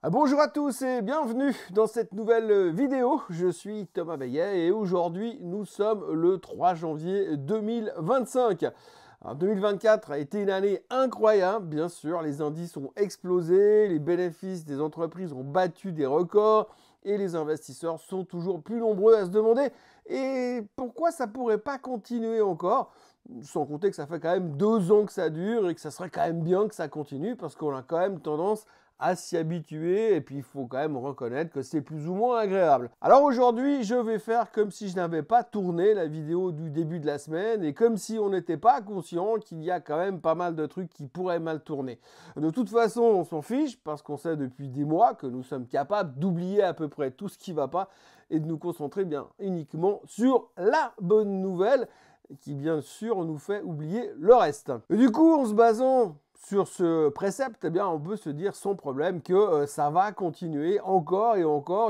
Bonjour à tous et bienvenue dans cette nouvelle vidéo. Je suis Thomas Veillet et aujourd'hui nous sommes le 3 janvier 2025. Alors, 2024 a été une année incroyable, bien sûr, les indices ont explosé, les bénéfices des entreprises ont battu des records et les investisseurs sont toujours plus nombreux à se demander et pourquoi ça pourrait pas continuer encore, sans compter que ça fait quand même 2 ans que ça dure et que ça serait quand même bien que ça continue parce qu'on a quand même tendance à s'y habituer et puis il faut quand même reconnaître que c'est plus ou moins agréable. Alors aujourd'hui, je vais faire comme si je n'avais pas tourné la vidéo du début de la semaine et comme si on n'était pas conscient qu'il y a quand même pas mal de trucs qui pourraient mal tourner. De toute façon, on s'en fiche parce qu'on sait depuis des mois que nous sommes capables d'oublier à peu près tout ce qui ne va pas et de nous concentrer bien uniquement sur la bonne nouvelle qui bien sûr nous fait oublier le reste. Et du coup, en se basant sur ce précepte, eh bien, on peut se dire sans problème que ça va continuer encore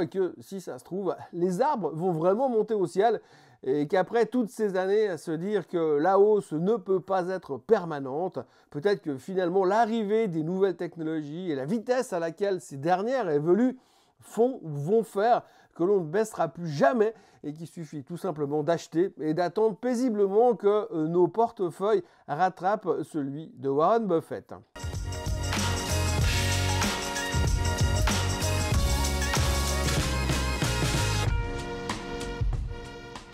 et que si ça se trouve, les arbres vont vraiment monter au ciel et qu'après toutes ces années à se dire que la hausse ne peut pas être permanente, peut-être que finalement l'arrivée des nouvelles technologies et la vitesse à laquelle ces dernières évoluent vont faire que l'on ne baissera plus jamais et qu'il suffit tout simplement d'acheter et d'attendre paisiblement que nos portefeuilles rattrapent celui de Warren Buffett.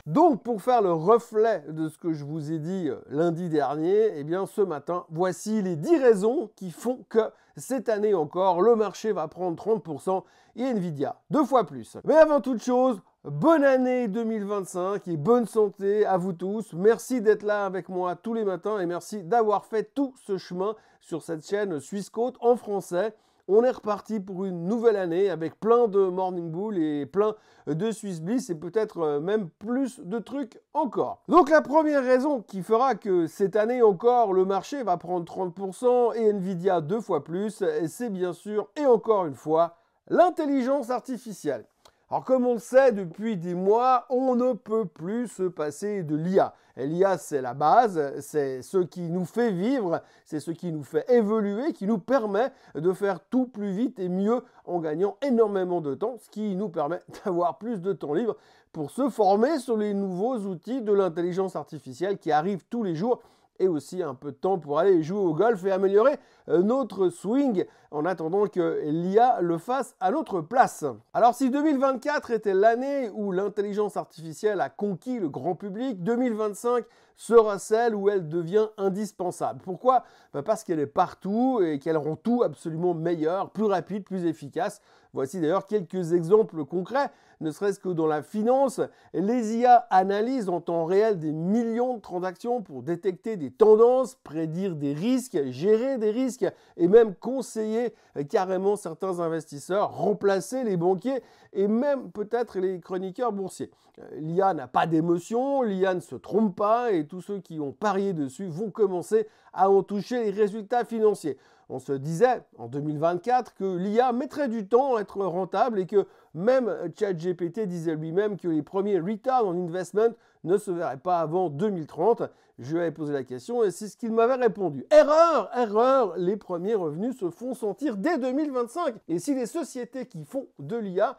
Donc, pour faire le reflet de ce que je vous ai dit lundi dernier, eh bien, ce matin, voici les 10 raisons qui font que cette année encore, le marché va prendre 30% et Nvidia 2 fois plus. Mais avant toute chose, bonne année 2025 et bonne santé à vous tous. Merci d'être là avec moi tous les matins et merci d'avoir fait tout ce chemin sur cette chaîne Swissquote en français. On est reparti pour une nouvelle année avec plein de Morning Bull et plein de Swiss Bliss et peut-être même plus de trucs encore. Donc la première raison qui fera que cette année encore le marché va prendre 30% et Nvidia 2 fois plus, c'est bien sûr et encore une fois l'intelligence artificielle. Alors comme on le sait depuis des mois, on ne peut plus se passer de l'IA. L'IA c'est la base, c'est ce qui nous fait vivre, c'est ce qui nous fait évoluer, qui nous permet de faire tout plus vite et mieux en gagnant énormément de temps, ce qui nous permet d'avoir plus de temps libre pour se former sur les nouveaux outils de l'intelligence artificielle qui arrivent tous les jours et aussi un peu de temps pour aller jouer au golf et améliorer notre swing en attendant que l'IA le fasse à notre place. Alors si 2024 était l'année où l'intelligence artificielle a conquis le grand public, 2025 sera celle où elle devient indispensable. Pourquoi ? Parce qu'elle est partout et qu'elle rend tout absolument meilleur, plus rapide, plus efficace. Voici d'ailleurs quelques exemples concrets, ne serait-ce que dans la finance. Les IA analysent en temps réel des millions de transactions pour détecter des tendances, prédire des risques, gérer des risques et même conseiller carrément certains investisseurs, remplacer les banquiers et même peut-être les chroniqueurs boursiers. L'IA n'a pas d'émotion, l'IA ne se trompe pas et tous ceux qui ont parié dessus vont commencer à en toucher les résultats financiers. On se disait en 2024 que l'IA mettrait du temps à être rentable et que même ChatGPT disait lui-même que les premiers return on investment ne se verraient pas avant 2030. Je lui avais posé la question et c'est ce qu'il m'avait répondu. Erreur, erreur, les premiers revenus se font sentir dès 2025. Et si les sociétés qui font de l'IA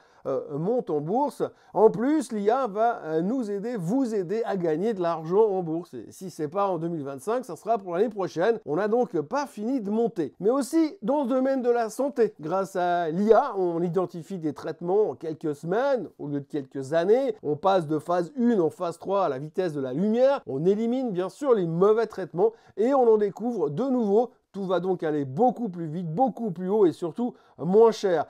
montent en bourse, en plus l'IA va nous aider, vous aider à gagner de l'argent en bourse. Et si c'est pas en 2025, ça sera pour l'année prochaine. On n'a donc pas fini de monter. Mais aussi dans le domaine de la santé. Grâce à l'IA, on identifie des traitements en quelques semaines au lieu de quelques années. On passe de phase 1 en phase 3 à la vitesse de la lumière. On élimine bien sûr les mauvais traitements et on en découvre de nouveaux. Tout va donc aller beaucoup plus vite, beaucoup plus haut et surtout moins cher.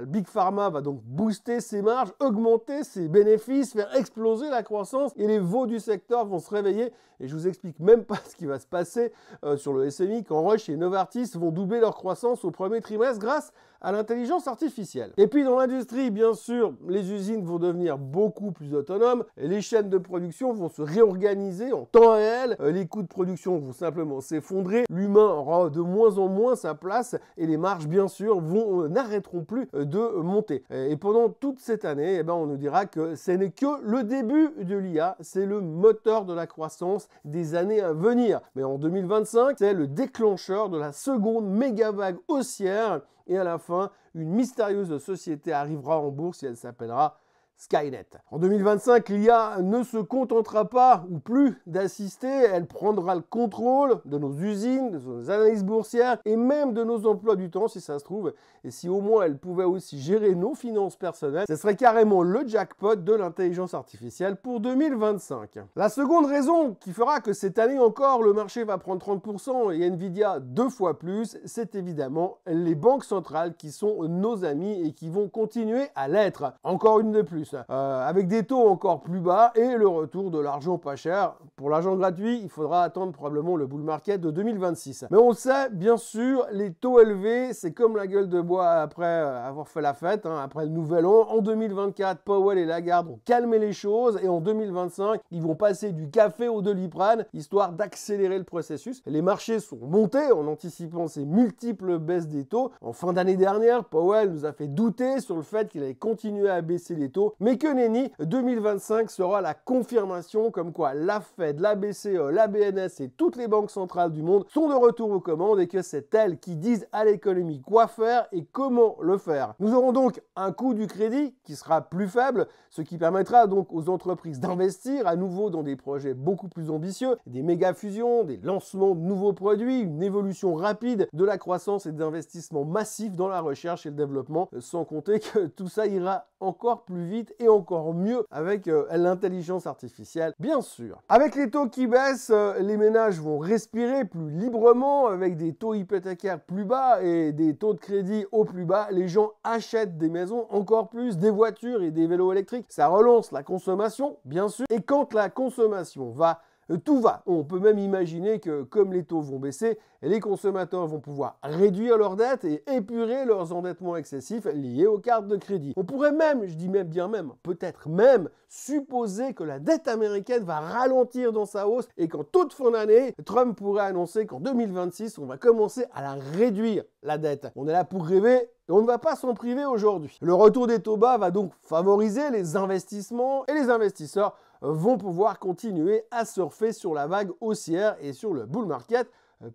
Big Pharma va donc booster ses marges, augmenter ses bénéfices, faire exploser la croissance et les veaux du secteur vont se réveiller. Et je vous explique même pas ce qui va se passer sur le SMI quand Roche et Novartis vont doubler leur croissance au premier trimestre grâce à l'intelligence artificielle. Et puis dans l'industrie, bien sûr, les usines vont devenir beaucoup plus autonomes, les chaînes de production vont se réorganiser en temps réel, les coûts de production vont simplement s'effondrer, l'humain aura de moins en moins sa place et les marges, bien sûr, n'arrêteront plus de monter. Et pendant toute cette année, eh ben, on nous dira que ce n'est que le début de l'IA, c'est le moteur de la croissance des années à venir. Mais en 2025, c'est le déclencheur de la seconde méga vague haussière et à la fin, une mystérieuse société arrivera en bourse et elle s'appellera Skynet. En 2025, l'IA ne se contentera pas ou plus d'assister, elle prendra le contrôle de nos usines, de nos analyses boursières et même de nos emplois du temps si ça se trouve. Et si au moins elle pouvait aussi gérer nos finances personnelles, ce serait carrément le jackpot de l'intelligence artificielle pour 2025. La seconde raison qui fera que cette année encore le marché va prendre 30% et Nvidia 2 fois plus, c'est évidemment les banques centrales qui sont nos amis et qui vont continuer à l'être. Encore une de plus. Avec des taux encore plus bas et le retour de l'argent pas cher. Pour l'argent gratuit, il faudra attendre probablement le bull market de 2026. Mais on le sait, bien sûr, les taux élevés, c'est comme la gueule de bois après avoir fait la fête, après le nouvel an. En 2024, Powell et Lagarde ont calmé les choses et en 2025, ils vont passer du café au Doliprane, histoire d'accélérer le processus. Les marchés sont montés en anticipant ces multiples baisses des taux. En fin d'année dernière, Powell nous a fait douter sur le fait qu'il allait continuer à baisser les taux. Mais que nenni, 2025 sera la confirmation comme quoi la Fed, la BCE, la BNS et toutes les banques centrales du monde sont de retour aux commandes et que c'est elles qui disent à l'économie quoi faire et comment le faire. Nous aurons donc un coût du crédit qui sera plus faible, ce qui permettra donc aux entreprises d'investir à nouveau dans des projets beaucoup plus ambitieux, des méga fusions, des lancements de nouveaux produits, une évolution rapide de la croissance et des investissements massifs dans la recherche et le développement, sans compter que tout ça ira encore plus vite et encore mieux avec l'intelligence artificielle, bien sûr. Avec les taux qui baissent, les ménages vont respirer plus librement avec des taux hypothécaires plus bas et des taux de crédit au plus bas. Les gens achètent des maisons encore plus, des voitures et des vélos électriques. Ça relance la consommation, bien sûr. Et quand la consommation va, tout va. On peut même imaginer que comme les taux vont baisser, les consommateurs vont pouvoir réduire leurs dettes et épurer leurs endettements excessifs liés aux cartes de crédit. On pourrait même, je dis même bien même, peut-être même supposer que la dette américaine va ralentir dans sa hausse et qu'en toute fin d'année, Trump pourrait annoncer qu'en 2026, on va commencer à la réduire, la dette. On est là pour rêver et on ne va pas s'en priver aujourd'hui. Le retour des taux bas va donc favoriser les investissements et les investisseurs vont pouvoir continuer à surfer sur la vague haussière et sur le bull market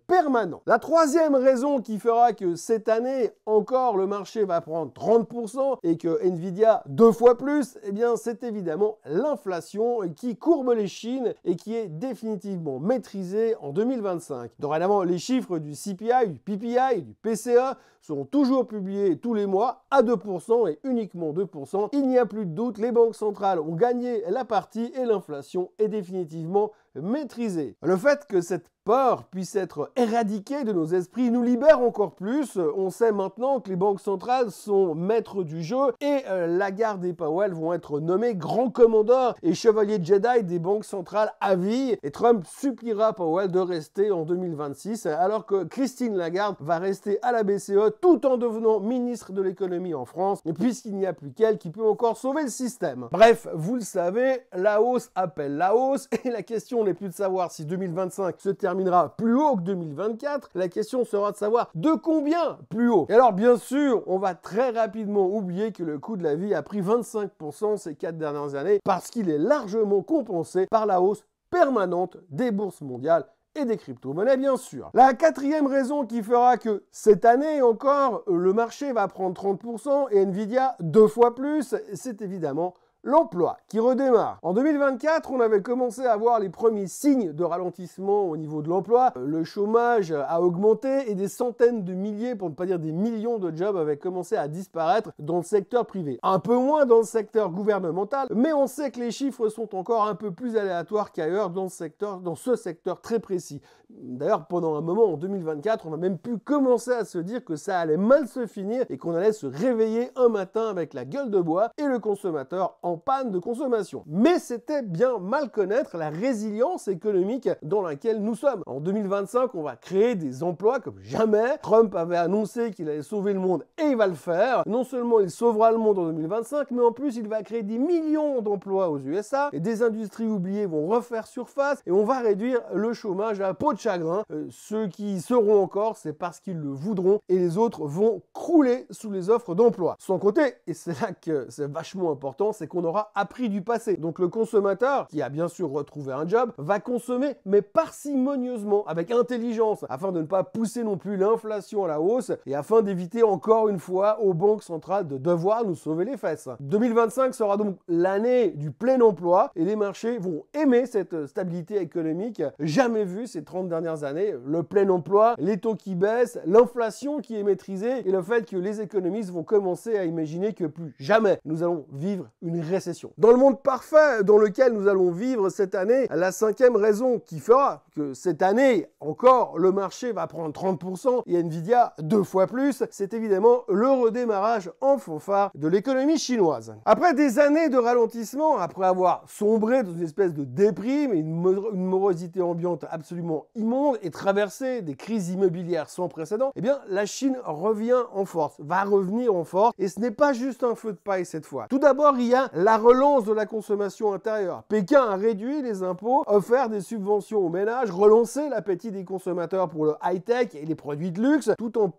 permanent. La troisième raison qui fera que cette année encore le marché va prendre 30% et que Nvidia 2 fois plus, eh bien c'est évidemment l'inflation qui courbe les chines et qui est définitivement maîtrisée en 2025. Dorénavant, les chiffres du CPI, du PPI et du PCE seront toujours publiés tous les mois à 2% et uniquement 2%. Il n'y a plus de doute, les banques centrales ont gagné la partie et l'inflation est définitivement maîtrisée. Le fait que cette peur puisse être éradiquée de nos esprits nous libère encore plus. On sait maintenant que les banques centrales sont maîtres du jeu et Lagarde et Powell vont être nommés grands commandeurs et chevaliers Jedi des banques centrales à vie. Et Trump suppliera Powell de rester en 2026 alors que Christine Lagarde va rester à la BCE tout en devenant ministre de l'économie en France puisqu'il n'y a plus qu'elle qui peut encore sauver le système. Bref, vous le savez, la hausse appelle la hausse et la question n'est plus de savoir si 2025 se terminera plus haut que 2024, la question sera de savoir de combien plus haut. Et alors bien sûr, on va très rapidement oublier que le coût de la vie a pris 25% ces 4 dernières années parce qu'il est largement compensé par la hausse permanente des bourses mondiales et des crypto-monnaies bien sûr. La quatrième raison qui fera que cette année encore, le marché va prendre 30% et Nvidia 2 fois plus, c'est évidemment l'emploi qui redémarre. En 2024, on avait commencé à voir les premiers signes de ralentissement au niveau de l'emploi. Le chômage a augmenté et des centaines de milliers, pour ne pas dire des millions de jobs avaient commencé à disparaître dans le secteur privé. Un peu moins dans le secteur gouvernemental, mais on sait que les chiffres sont encore un peu plus aléatoires qu'ailleurs dans ce secteur très précis. D'ailleurs, pendant un moment, en 2024, on a même pu commencer à se dire que ça allait mal se finir et qu'on allait se réveiller un matin avec la gueule de bois et le consommateur en panne de consommation. Mais c'était bien mal connaître la résilience économique dans laquelle nous sommes. En 2025, on va créer des emplois comme jamais. Trump avait annoncé qu'il allait sauver le monde et il va le faire. Non seulement il sauvera le monde en 2025, mais en plus il va créer des millions d'emplois aux USA et des industries oubliées vont refaire surface et on va réduire le chômage à peau de chagrin. Ceux qui seront encore, c'est parce qu'ils le voudront et les autres vont crouler sous les offres d'emploi. Sans compter, et c'est là que c'est vachement important, c'est qu'on aura appris du passé. Donc le consommateur, qui a bien sûr retrouvé un job, va consommer mais parcimonieusement, avec intelligence, afin de ne pas pousser non plus l'inflation à la hausse et afin d'éviter encore une fois aux banques centrales de devoir nous sauver les fesses. 2025 sera donc l'année du plein emploi et les marchés vont aimer cette stabilité économique jamais vue ces 30 dernières années. Le plein emploi, les taux qui baissent, l'inflation qui est maîtrisée et le fait que les économistes vont commencer à imaginer que plus jamais nous allons vivre une récession. Dans le monde parfait dans lequel nous allons vivre cette année, la cinquième raison qui fera que cette année encore le marché va prendre 30% et Nvidia 2 fois plus, c'est évidemment le redémarrage en fanfare de l'économie chinoise. Après des années de ralentissement, après avoir sombré dans une espèce de déprime et une morosité ambiante absolument immonde et traversé des crises immobilières sans précédent, eh bien la Chine revient en force, va revenir en force et ce n'est pas juste un feu de paille cette fois. Tout d'abord, il y a la relance de la consommation intérieure. Pékin a réduit les impôts, offert des subventions aux ménages, relancé l'appétit des consommateurs pour le high-tech et les produits de luxe, tout en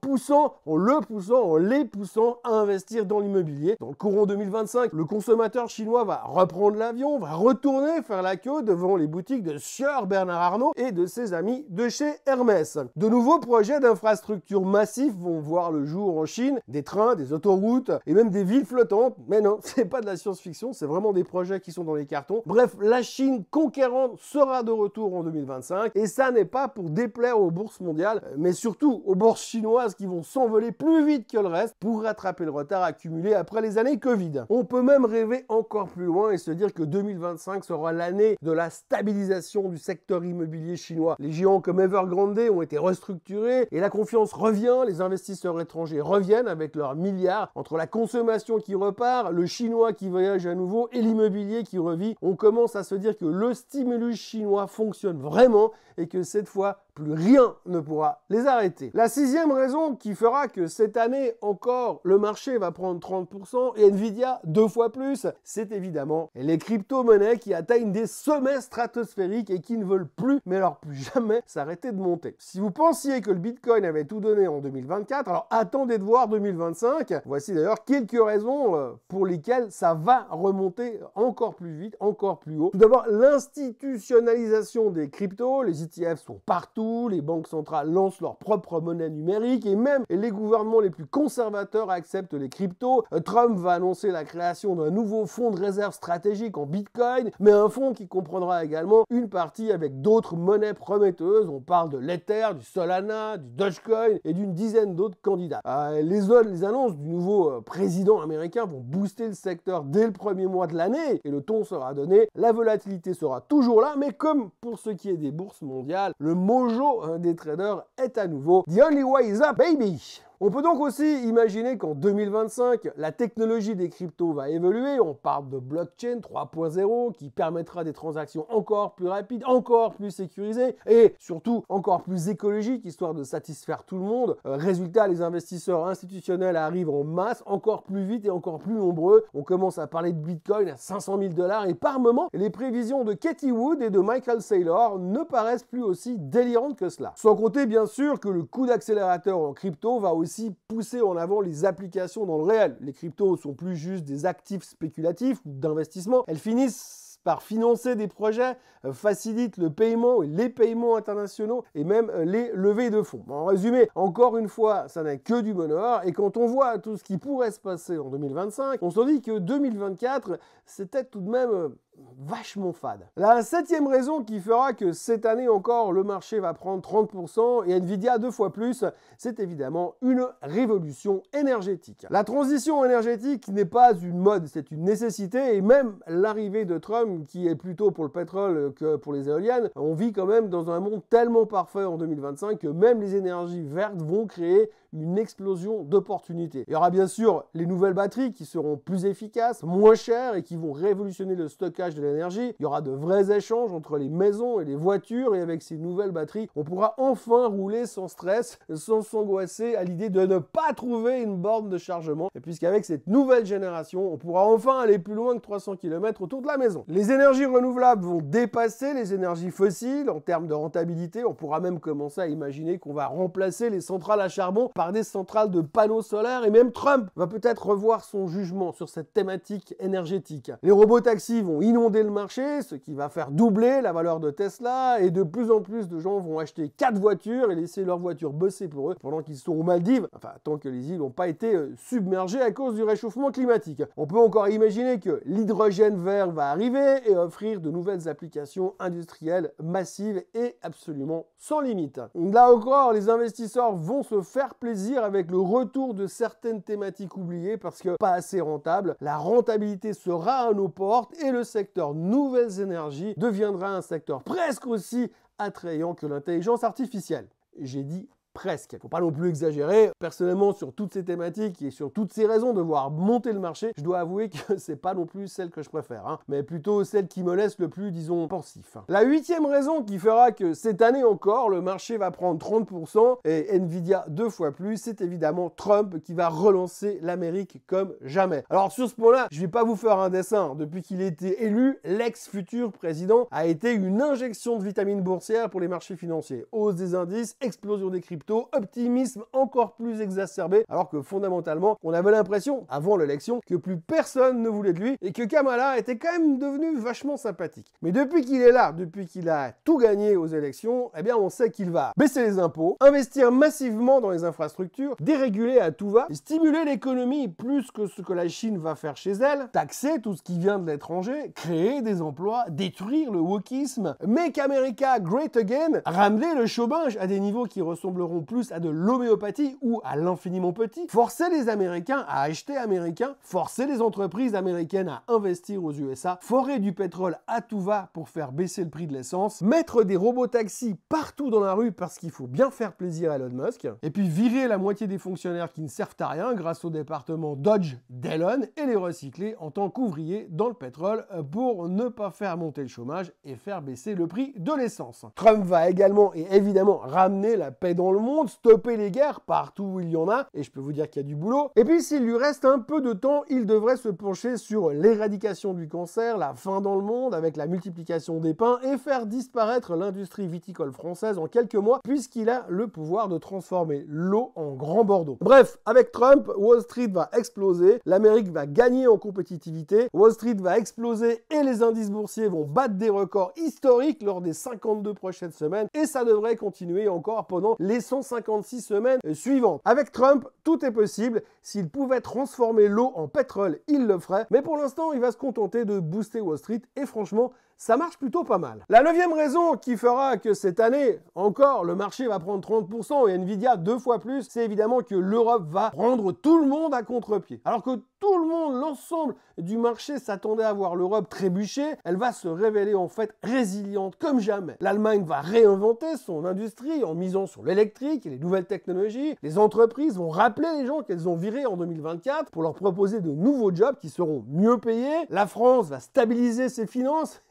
les poussant à investir dans l'immobilier. Dans le courant 2025, le consommateur chinois va reprendre l'avion, va retourner faire la queue devant les boutiques de Sieur Bernard Arnault et de ses amis de chez Hermès. De nouveaux projets d'infrastructures massifs vont voir le jour en Chine, des trains, des autoroutes et même des villes flottantes. Mais non, c'est pas de la science-fiction, c'est vraiment des projets qui sont dans les cartons. Bref, la Chine conquérante sera de retour en 2025 et ça n'est pas pour déplaire aux bourses mondiales, mais surtout aux bourses chinoises qui vont s'envoler plus vite que le reste pour rattraper le retard accumulé après les années Covid. On peut même rêver encore plus loin et se dire que 2025 sera l'année de la stabilisation du secteur immobilier chinois. Les géants comme Evergrande ont été restructurés et la confiance revient, les investisseurs étrangers reviennent avec leurs milliards. Entre la consommation qui repart, le chinois qui voyage à nouveau et l'immobilier qui revit, on commence à se dire que le stimulus chinois fonctionne vraiment et que cette fois, plus rien ne pourra les arrêter. La sixième raison qui fera que cette année encore, le marché va prendre 30% et Nvidia 2 fois plus, c'est évidemment les crypto-monnaies qui atteignent des sommets stratosphériques et qui ne veulent plus, mais alors plus jamais, s'arrêter de monter. Si vous pensiez que le Bitcoin avait tout donné en 2024, alors attendez de voir 2025. Voici d'ailleurs quelques raisons pour lesquelles ça va remonter encore plus vite, encore plus haut. Tout d'abord, l'institutionnalisation des cryptos, les ETF sont partout, les banques centrales lancent leur propre monnaie numérique et même les gouvernements les plus conservateurs acceptent les cryptos. Trump va annoncer la création d'un nouveau fonds de réserve stratégique en Bitcoin, mais un fonds qui comprendra également une partie avec d'autres monnaies prometteuses. On parle de l'Ether, du Solana, du Dogecoin et d'une dizaine d'autres candidats. Les annonces du nouveau président américain vont booster le secteur dès le premier mois de l'année et le ton sera donné. La volatilité sera toujours là, mais comme pour ce qui est des bourses mondiales, le mojo des traders est à nouveau the only way is up, baby. On peut donc aussi imaginer qu'en 2025, la technologie des cryptos va évoluer. On parle de blockchain 3.0 qui permettra des transactions encore plus rapides, encore plus sécurisées et surtout encore plus écologiques, histoire de satisfaire tout le monde. Résultat, les investisseurs institutionnels arrivent en masse, encore plus vite et encore plus nombreux. On commence à parler de Bitcoin à 500 000 $ et par moment, les prévisions de Katie Wood et de Michael Saylor ne paraissent plus aussi délirantes que cela. Sans compter bien sûr que le coup d'accélérateur en crypto va aussi pousser en avant les applications dans le réel. Les cryptos sont plus juste des actifs spéculatifs ou d'investissement. Elles finissent par financer des projets, facilitent le paiement et les paiements internationaux et même les levées de fonds. En résumé, encore une fois, ça n'est que du bonheur et quand on voit tout ce qui pourrait se passer en 2025, on se dit que 2024, c'était tout de même vachement fade. La septième raison qui fera que cette année encore le marché va prendre 30% et Nvidia 2 fois plus, c'est évidemment une révolution énergétique. La transition énergétique n'est pas une mode, c'est une nécessité et même l'arrivée de Trump qui est plutôt pour le pétrole que pour les éoliennes, on vit quand même dans un monde tellement parfait en 2025 que même les énergies vertes vont créer une explosion d'opportunités. Il y aura bien sûr les nouvelles batteries qui seront plus efficaces, moins chères et qui vont révolutionner le stockage stockage de l'énergie, il y aura de vrais échanges entre les maisons et les voitures, et avec ces nouvelles batteries, on pourra enfin rouler sans stress, sans s'angoisser à l'idée de ne pas trouver une borne de chargement, et puisqu'avec cette nouvelle génération, on pourra enfin aller plus loin que 300 km autour de la maison. Les énergies renouvelables vont dépasser les énergies fossiles en termes de rentabilité. On pourra même commencer à imaginer qu'on va remplacer les centrales à charbon par des centrales de panneaux solaires, et même Trump va peut-être revoir son jugement sur cette thématique énergétique. Les robotaxis vont inonder le marché, ce qui va faire doubler la valeur de Tesla, et de plus en plus de gens vont acheter 4 voitures et laisser leur voiture bosser pour eux pendant qu'ils sont aux Maldives, enfin tant que les îles n'ont pas été submergées à cause du réchauffement climatique. On peut encore imaginer que l'hydrogène vert va arriver et offrir de nouvelles applications industrielles massives et absolument sans limite. Là encore, les investisseurs vont se faire plaisir avec le retour de certaines thématiques oubliées parce que pas assez rentable. La rentabilité sera à nos portes et le secteur nouvelles énergies deviendra un secteur presque aussi attrayant que l'intelligence artificielle. J'ai dit presque. Il ne faut pas non plus exagérer. Personnellement, sur toutes ces thématiques et sur toutes ces raisons de voir monter le marché, je dois avouer que c'est pas non plus celle que je préfère, mais plutôt celle qui me laisse le plus, disons, pensif. La 8e raison qui fera que cette année encore, le marché va prendre 30% et Nvidia 2 fois plus, c'est évidemment Trump qui va relancer l'Amérique comme jamais. Alors sur ce point-là, je vais pas vous faire un dessin. Depuis qu'il a été élu, l'ex-futur président a été une injection de vitamine boursière pour les marchés financiers. Hausse des indices, explosion des cryptos, optimisme encore plus exacerbé, alors que fondamentalement, on avait l'impression, avant l'élection, que plus personne ne voulait de lui et que Kamala était quand même devenu vachement sympathique. Mais depuis qu'il est là, depuis qu'il a tout gagné aux élections, eh bien on sait qu'il va baisser les impôts, investir massivement dans les infrastructures, déréguler à tout va, stimuler l'économie plus que ce que la Chine va faire chez elle, taxer tout ce qui vient de l'étranger, créer des emplois, détruire le wokisme, make America great again, ramener le chômage à des niveaux qui ressembleront plus à de l'homéopathie ou à l'infiniment petit, forcer les Américains à acheter américain, forcer les entreprises américaines à investir aux USA, forer du pétrole à tout va pour faire baisser le prix de l'essence, mettre des robotaxis partout dans la rue parce qu'il faut bien faire plaisir à Elon Musk, et puis virer la moitié des fonctionnaires qui ne servent à rien grâce au département Dodge d'Elon et les recycler en tant qu'ouvriers dans le pétrole pour ne pas faire monter le chômage et faire baisser le prix de l'essence. Trump va également et évidemment ramener la paix dans le monde, stopper les guerres partout où il y en a, et je peux vous dire qu'il y a du boulot. Et puis s'il lui reste un peu de temps, il devrait se pencher sur l'éradication du cancer, la faim dans le monde avec la multiplication des pains et faire disparaître l'industrie viticole française en quelques mois puisqu'il a le pouvoir de transformer l'eau en grand Bordeaux. Bref, avec Trump, Wall Street va exploser, l'Amérique va gagner en compétitivité, Wall Street va exploser et les indices boursiers vont battre des records historiques lors des 52 prochaines semaines et ça devrait continuer encore pendant les 156 semaines suivantes. Avec Trump, tout est possible. S'il pouvait transformer l'eau en pétrole, il le ferait. Mais pour l'instant, il va se contenter de booster Wall Street. Et franchement, ça marche plutôt pas mal. La 9e raison qui fera que cette année, encore, le marché va prendre 30% et Nvidia 2 fois plus, c'est évidemment que l'Europe va prendre tout le monde à contre-pied. Alors que tout le monde, l'ensemble du marché s'attendait à voir l'Europe trébucher, elle va se révéler en fait résiliente comme jamais. L'Allemagne va réinventer son industrie en misant sur l'électrique et les nouvelles technologies. Les entreprises vont rappeler les gens qu'elles ont virés en 2024 pour leur proposer de nouveaux jobs qui seront mieux payés. La France va stabiliser ses finances.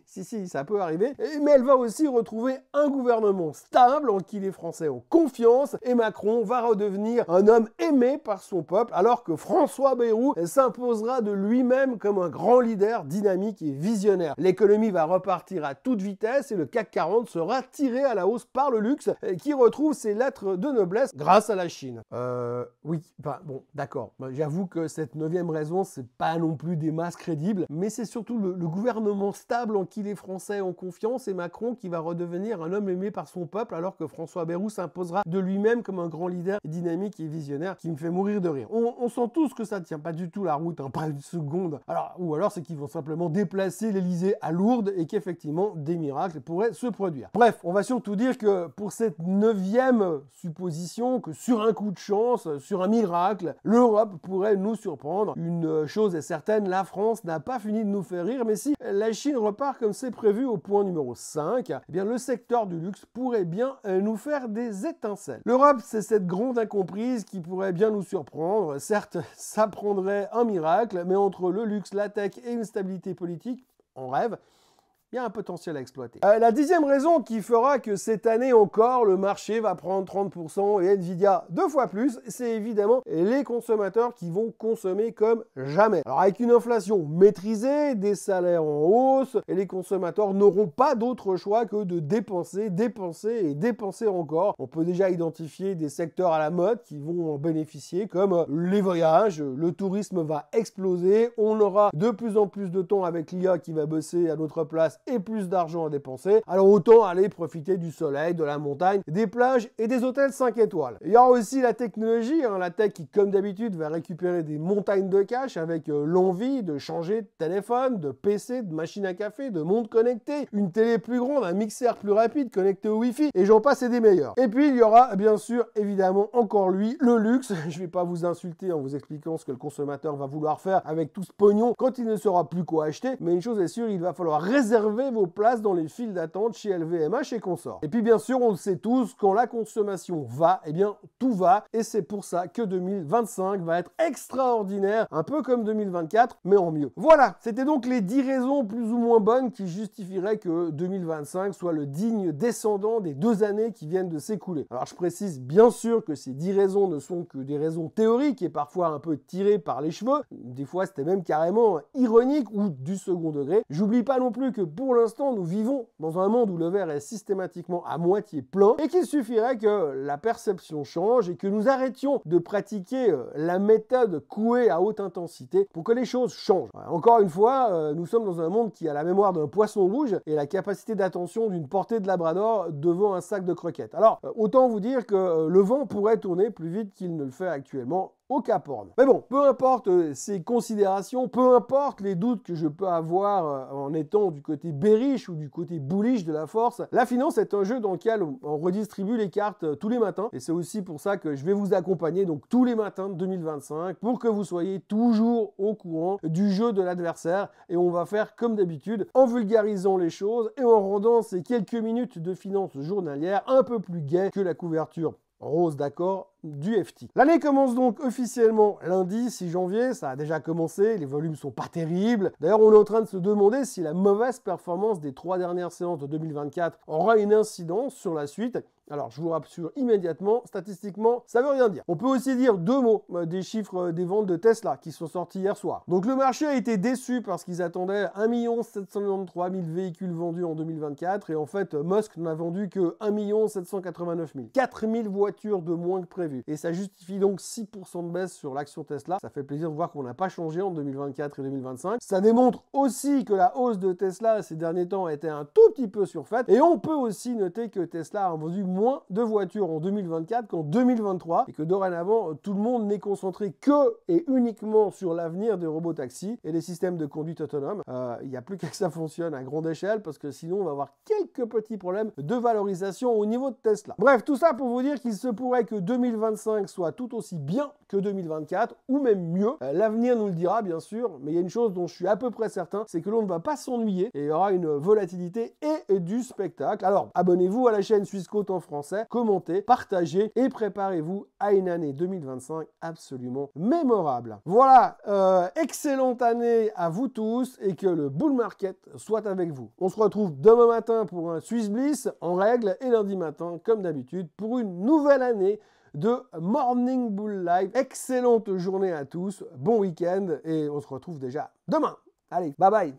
si, ça peut arriver. Mais elle va aussi retrouver un gouvernement stable en qui les Français ont confiance et Macron va redevenir un homme aimé par son peuple alors que François Bayrou s'imposera de lui-même comme un grand leader dynamique et visionnaire. L'économie va repartir à toute vitesse et le CAC 40 sera tiré à la hausse par le luxe qui retrouve ses lettres de noblesse grâce à la Chine. Oui, bon, d'accord. J'avoue que cette 9e raison, c'est pas non plus des masses crédibles, mais c'est surtout le gouvernement stable en qui les Français ont confiance et Macron qui va redevenir un homme aimé par son peuple alors que François Bayrou s'imposera de lui-même comme un grand leader dynamique et visionnaire qui me fait mourir de rire. On sent tous que ça tient pas du tout la route, pas une seconde. Ou alors c'est qu'ils vont simplement déplacer l'Elysée à Lourdes et qu'effectivement des miracles pourraient se produire. Bref, on va surtout dire que pour cette 9e supposition, que sur un coup de chance, sur un miracle, l'Europe pourrait nous surprendre. Une chose est certaine, la France n'a pas fini de nous faire rire, mais si la Chine repart comme c'est prévu au point numéro 5, eh bien le secteur du luxe pourrait bien nous faire des étincelles. L'Europe, c'est cette grande incomprise qui pourrait bien nous surprendre. Certes, ça prendrait un miracle, mais entre le luxe, la tech et une stabilité politique, en rêve, il y a un potentiel à exploiter. La 10e raison qui fera que cette année encore, le marché va prendre 30% et Nvidia 2 fois plus, c'est évidemment les consommateurs qui vont consommer comme jamais. Alors avec une inflation maîtrisée, des salaires en hausse, et les consommateurs n'auront pas d'autre choix que de dépenser, dépenser et dépenser encore. On peut déjà identifier des secteurs à la mode qui vont en bénéficier, comme les voyages, le tourisme va exploser, on aura de plus en plus de temps avec l'IA qui va bosser à notre place et plus d'argent à dépenser, alors autant aller profiter du soleil, de la montagne, des plages et des hôtels 5 étoiles. Il y aura aussi la technologie, la tech qui comme d'habitude va récupérer des montagnes de cash avec l'envie de changer de téléphone, de PC, de machine à café, de montre connectée, une télé plus grande, un mixeur plus rapide connecté au Wi-Fi, et j'en passe et des meilleurs. Et puis il y aura bien sûr évidemment encore lui, le luxe. Je vais pas vous insulter en vous expliquant ce que le consommateur va vouloir faire avec tout ce pognon quand il ne saura plus quoi acheter, mais une chose est sûre, il va falloir réserver vos places dans les files d'attente chez LVMH et consorts. Et puis bien sûr, on le sait tous, quand la consommation va, eh bien tout va, et c'est pour ça que 2025 va être extraordinaire, un peu comme 2024, mais en mieux. Voilà, c'était donc les 10 raisons plus ou moins bonnes qui justifieraient que 2025 soit le digne descendant des 2 années qui viennent de s'écouler. Alors je précise bien sûr que ces 10 raisons ne sont que des raisons théoriques et parfois un peu tirées par les cheveux, des fois c'était même carrément ironique ou du second degré. J'oublie pas non plus que pour l'instant, nous vivons dans un monde où le verre est systématiquement à moitié plein et qu'il suffirait que la perception change et que nous arrêtions de pratiquer la méthode couée à haute intensité pour que les choses changent. Encore une fois, nous sommes dans un monde qui a la mémoire d'un poisson rouge et la capacité d'attention d'une portée de labrador devant un sac de croquettes. Alors, autant vous dire que le vent pourrait tourner plus vite qu'il ne le fait actuellement au Cap Horn. Mais bon, peu importe ces considérations, peu importe les doutes que je peux avoir en étant du côté bearish ou du côté bullish de la force, la finance est un jeu dans lequel on redistribue les cartes tous les matins et c'est aussi pour ça que je vais vous accompagner donc tous les matins de 2025 pour que vous soyez toujours au courant du jeu de l'adversaire et on va faire comme d'habitude en vulgarisant les choses et en rendant ces quelques minutes de finance journalière un peu plus gai que la couverture rose d'accord du FT. L'année commence donc officiellement lundi 6 janvier, ça a déjà commencé, les volumes sont pas terribles. D'ailleurs, on est en train de se demander si la mauvaise performance des 3 dernières séances de 2024 aura une incidence sur la suite. Alors, je vous rassure immédiatement, statistiquement, ça veut rien dire. On peut aussi dire 2 mots des chiffres des ventes de Tesla qui sont sortis hier soir. Donc, le marché a été déçu parce qu'ils attendaient 1 793 000 véhicules vendus en 2024 et en fait, Musk n'a vendu que 1 789 000. 4 000 voitures de moins que prévu. Et ça justifie donc 6% de baisse sur l'action Tesla. Ça fait plaisir de voir qu'on n'a pas changé en 2024 et 2025. Ça démontre aussi que la hausse de Tesla ces derniers temps a été un tout petit peu surfaite. Et on peut aussi noter que Tesla a vendu moins de voitures en 2024 qu'en 2023 et que dorénavant tout le monde n'est concentré que et uniquement sur l'avenir des robotaxis et des systèmes de conduite autonome. Il n'y a plus qu'à que ça fonctionne à grande échelle parce que sinon on va avoir quelques petits problèmes de valorisation au niveau de Tesla. Bref, tout ça pour vous dire qu'il se pourrait que 2025 soit tout aussi bien que 2024 ou même mieux. L'avenir nous le dira bien sûr, mais il y a une chose dont je suis à peu près certain, c'est que l'on ne va pas s'ennuyer et il y aura une volatilité et du spectacle. Alors abonnez-vous à la chaîne Swissquote en français, commentez, partagez et préparez-vous à une année 2025 absolument mémorable. Voilà, excellente année à vous tous et que le bull market soit avec vous. On se retrouve demain matin pour un Swiss Bliss en règle et lundi matin comme d'habitude pour une nouvelle année de Morning Bull Live. Excellente journée à tous, bon week-end et on se retrouve déjà demain. Allez, bye bye.